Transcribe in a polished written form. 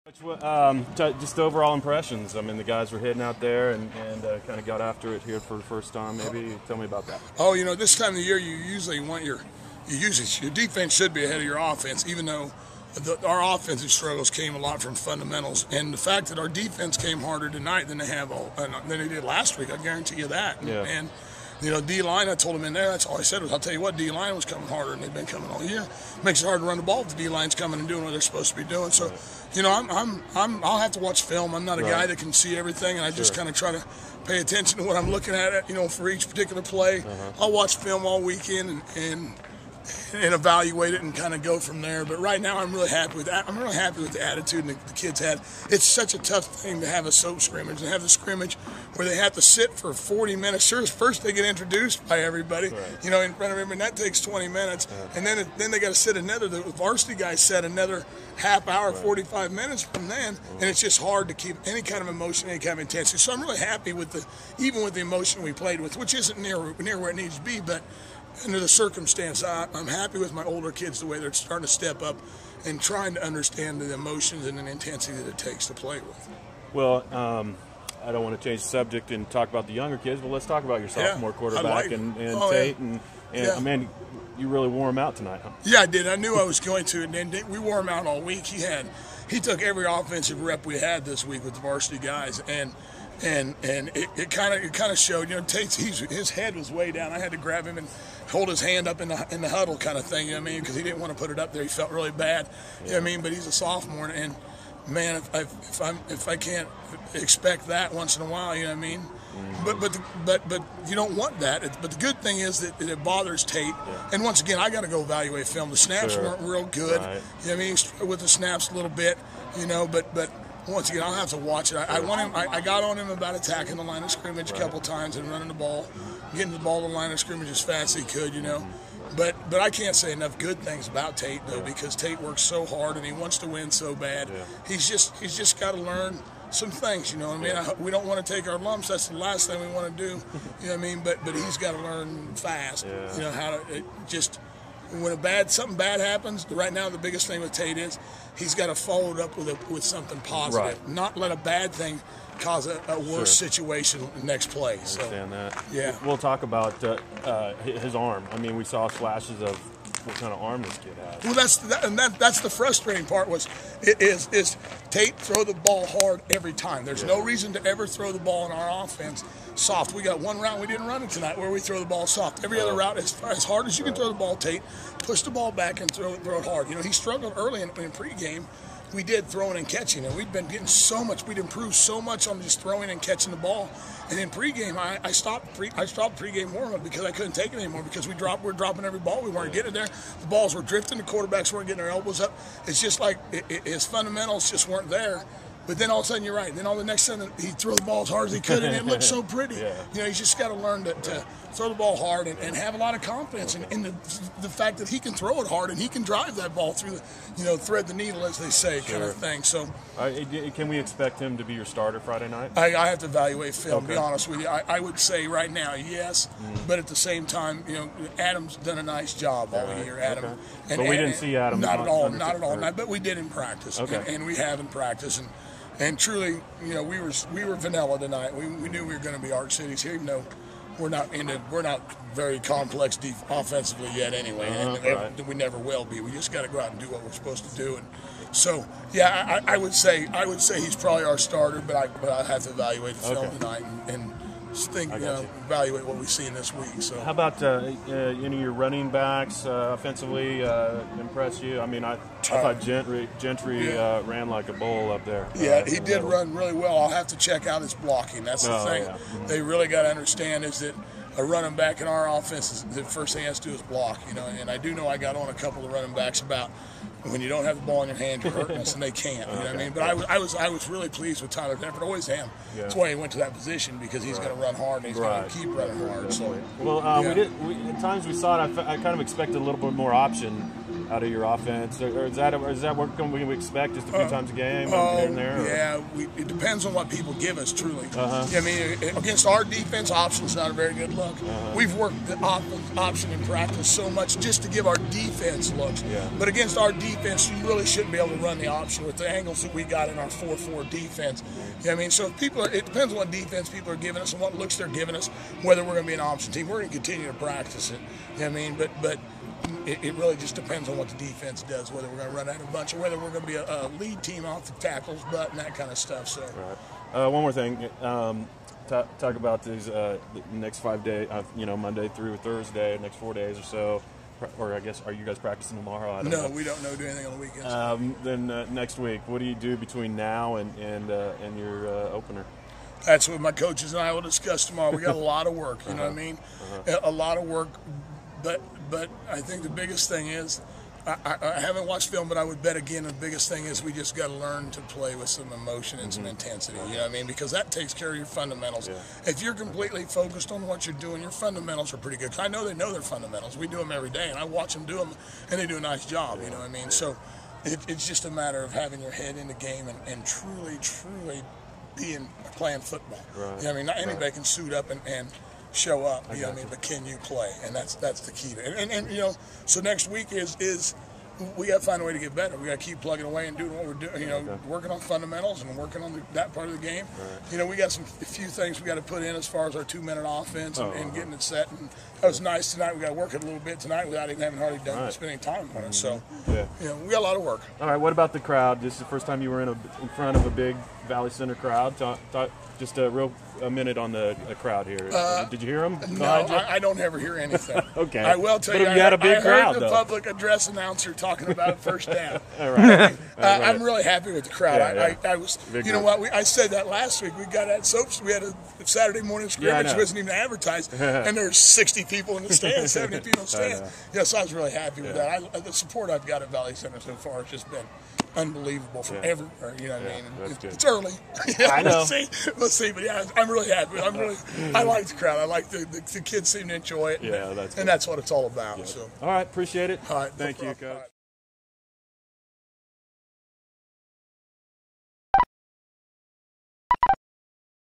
Just overall impressions. I mean, the guys were hitting out there and kind of got after it here for the first time. Maybe tell me about that. Oh, this time of the year, you usually want your defense should be ahead of your offense, even though our offensive struggles came a lot from fundamentals. And the fact that our defense came harder tonight than they did last week, I guarantee you that. Yeah. And D-line, I told them in there, that's all I said was, I'll tell you what, D-line was coming harder, and they've been coming all year. Makes it hard to run the ball if the D-line's coming and doing what they're supposed to be doing. So, I'll have to watch film. I'm not a guy that can see everything, and I just kind of try to pay attention to what I'm looking at, for each particular play. I'll watch film all weekend and evaluate it and kind of go from there. But right now, I'm really happy with that. I'm really happy with the attitude the kids had. It's such a tough thing to have a soap scrimmage and have the scrimmage where they have to sit for 40 minutes. Sure, first they get introduced by everybody, in front of everybody, and that takes 20 minutes. And then they got to sit the varsity guys set another half hour, 45 minutes from then, and it's just hard to keep any kind of emotion, any kind of intensity. So I'm really happy with even with the emotion we played with, which isn't near where it needs to be, but under the circumstance, I'm happy with my older kids, the way they're starting to step up and trying to understand the emotions and the intensity that it takes to play with. Well, I don't want to change the subject and talk about the younger kids, but let's talk about your sophomore quarterback and Tate. Man, you really wore him out tonight, huh? Yeah, I did. I knew I was going to, and then we wore him out all week. He took every offensive rep we had this week with the varsity guys, and it kind of showed. Tate's his head was way down. I had to grab him and hold his hand up in the huddle kind of thing. Because he didn't want to put it up there. He felt really bad. But he's a sophomore, and man, if I can't expect that once in a while, But you don't want that. But the good thing is that it bothers Tate. Yeah. And once again, I got to go evaluate film. The snaps weren't real good. Right. With the snaps a little bit. But once again, I'll have to watch it. I want him. I got on him about attacking the line of scrimmage a couple times and running the ball, getting the ball to the line of scrimmage as fast as he could. But I can't say enough good things about Tate though, because Tate works so hard and he wants to win so bad. Yeah. He's just got to learn some things. We don't want to take our lumps. That's the last thing we want to do. But he's got to learn fast. Yeah. How to when something bad happens. Right now, the biggest thing with Tate is he's got to follow it up with something positive. Right. Not let a bad thing cause a worse situation next play. I understand that. Yeah. We'll talk about his arm. We saw flashes of what kind of arm this kid has. Well, that's the frustrating part is Tate throw the ball hard every time. There's no reason to ever throw the ball in our offense soft. We got one route we didn't run it tonight where we throw the ball soft. Every other route is as hard as you can throw the ball, Tate. Push the ball back and throw it hard. He struggled early in pregame. We did throwing and catching, and we'd been getting so much. We'd improved so much on just throwing and catching the ball. And in pregame, I stopped pregame warm-up because I couldn't take it anymore because we're dropping every ball. We weren't getting there. The balls were drifting. The quarterbacks weren't getting their elbows up. It's just like his fundamentals just weren't there. But then all of a sudden, you're right. Then all the next time he'd throw the ball as hard as he could, and it looked so pretty. He's just got to learn to throw the ball hard and have a lot of confidence in the fact that he can throw it hard and he can drive that ball through thread the needle, as they say, kind of thing. So, can we expect him to be your starter Friday night? I have to evaluate film. To be honest with you, I would say right now yes, but at the same time, Adam's done a nice job all year. Adam, but we didn't see Adam. Not at all. But we did in practice, and we have in practice. And truly, we were vanilla tonight. We knew we were going to be Arc Cities here, even though we're not very complex offensively yet anyway, and we never will be. We just got to go out and do what we're supposed to do. And so, I would say he's probably our starter, but I have to evaluate the film tonight and evaluate what we see in this week. So, how about any of your running backs offensively impress you? I thought Gentry ran like a bull up there. Yeah, he did run really well. I'll have to check out his blocking. That's the thing. They really got to understand is that a running back in our offense is the first thing he has to do is block. And I do know I got on a couple of running backs about when you don't have the ball in your hand, you're hurting us, and they can't. You know what I mean? But I was really pleased with Tyler Denford. Always am. Yeah. That's why he went to that position, because he's going to run hard and he's going to keep running hard. So, at times we saw it. I kind of expected a little bit more option out of your offense, or is that what can we expect just a few times a game here and there? Yeah, it depends on what people give us. Truly, I mean, against our defense, option's not a very good look. We've worked the option in practice so much just to give our defense looks. But against our defense, you really shouldn't be able to run the option with the angles that we got in our 4-4 defense. I mean, so if it depends on what defense people are giving us and what looks they're giving us, whether we're going to be an option team. We're going to continue to practice it. I mean, but it really just depends on what the defense does, whether we're going to run out a bunch or whether we're going to be a lead team off the tackles, butt, and that kind of stuff. So, one more thing. Talk about these the next 5 days, Monday through Thursday, next 4 days or so. Or I guess, are you guys practicing tomorrow? I don't know. We don't do anything on the weekends. Then next week, what do you do between now and your opener? That's what my coaches and I will discuss tomorrow. We got a lot of work, you know what I mean? A lot of work, but I think the biggest thing is, I haven't watched film, but I would bet again the biggest thing is we just got to learn to play with some emotion and some intensity, you know what I mean? Because that takes care of your fundamentals. If you're completely focused on what you're doing, your fundamentals are pretty good. I know they know their fundamentals. We do them every day, and I watch them do them, and they do a nice job, you know what I mean? So it's just a matter of having your head in the game and truly playing football. You know what I mean? Not anybody can suit up and show up, you know what I mean? But can you play? And that's the key to it. And so next week is we got to find a way to get better. We got to keep plugging away and doing what we're doing, working on fundamentals and working on that part of the game. We got a few things we got to put in as far as our 2-minute offense and getting it set. And that was nice tonight. We got to work it a little bit tonight without even having hardly spending time on it. So, we got a lot of work. All right, what about the crowd? This is the first time you were in front of a big Valley Center crowd. Just a minute on the crowd here. Did you hear them? No, I don't ever hear anything. Okay. I will tell you, you had a big crowd, heard the though. public address announcer talking about first down. All right. I'm really happy with the crowd. I was, big you know what? I said that last week. We got at Soaps. We had a Saturday morning scrimmage. It wasn't even advertised, and there's 60 people in the stand, 70 people in the stand. So I was really happy with that. The support I've got at Valley Center so far has just been unbelievable from everywhere. You know what I mean? It's early. I know. We'll see. But I'm really happy. I like the crowd. I like the kids seem to enjoy it. Yeah, that's and that's what it's all about. So. All right, appreciate it. All right, thank you, Coach.